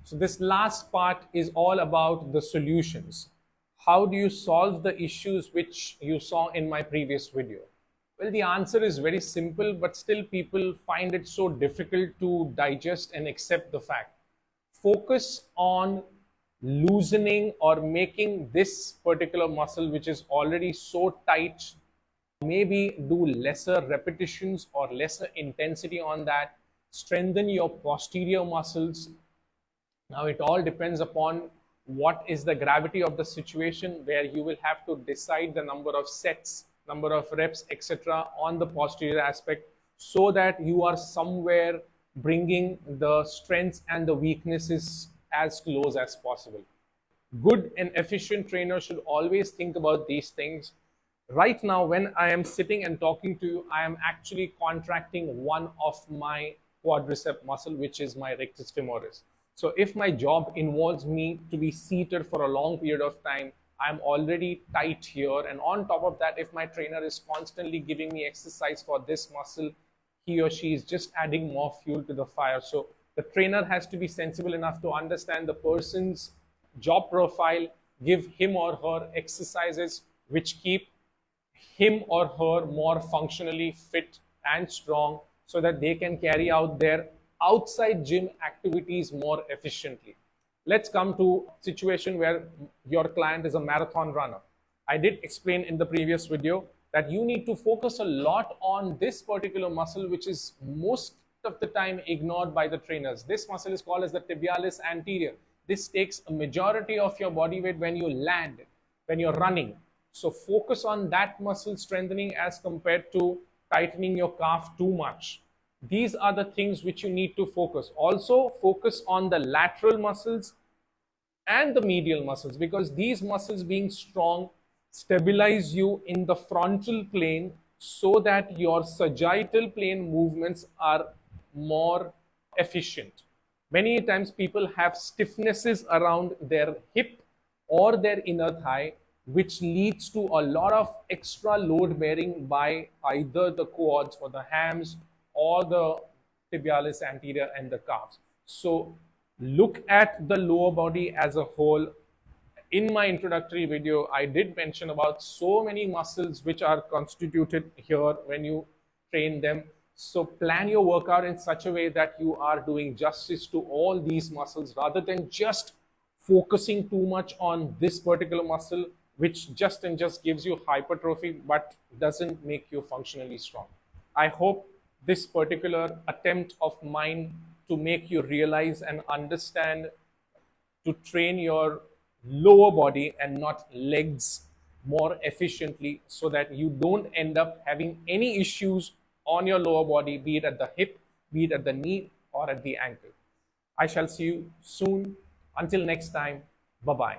So this last part is all about the solutions. How do you solve the issues which you saw in my previous video? Well, the answer is very simple, but still people find it so difficult to digest and accept the fact. Focus on loosening or making this particular muscle, which is already so tight, maybe do lesser repetitions or lesser intensity on that. Strengthen your posterior muscles. Now, it all depends upon what is the gravity of the situation, where you will have to decide the number of sets, number of reps, etc. on the posterior aspect, so that you are somewhere bringing the strengths and the weaknesses as close as possible. Good and efficient trainer should always think about these things. Right now, when I am sitting and talking to you, I am actually contracting one of my quadricep muscle, which is my rectus femoris. So if my job involves me to be seated for a long period of time, I'm already tight here. And on top of that, if my trainer is constantly giving me exercise for this muscle, he or she is just adding more fuel to the fire. So the trainer has to be sensible enough to understand the person's job profile, give him or her exercises which keep him or her more functionally fit and strong, so that they can carry out their outside gym activities more efficiently. Let's come to a situation where your client is a marathon runner. I did explain in the previous video that you need to focus a lot on this particular muscle, which is most of the time ignored by the trainers. This muscle is called as the tibialis anterior. This takes a majority of your body weight when you land, when you're running. So focus on that muscle strengthening as compared to tightening your calf too much. These are the things which you need to focus. Also focus on the lateral muscles and the medial muscles, because these muscles being strong stabilize you in the frontal plane, so that your sagittal plane movements are more efficient. Many times people have stiffnesses around their hip or their inner thigh, which leads to a lot of extra load bearing by either the quads or the hams or the tibialis anterior and the calves. So look at the lower body as a whole. In my introductory video, I did mention about so many muscles which are constituted here when you train them. So plan your workout in such a way that you are doing justice to all these muscles, rather than just focusing too much on this particular muscle, which just gives you hypertrophy but doesn't make you functionally strong. I hope this particular attempt of mine to make you realize and understand to train your lower body and not legs more efficiently, so that you don't end up having any issues on your lower body, be it at the hip, be it at the knee or at the ankle. I shall see you soon. Until next time, bye-bye.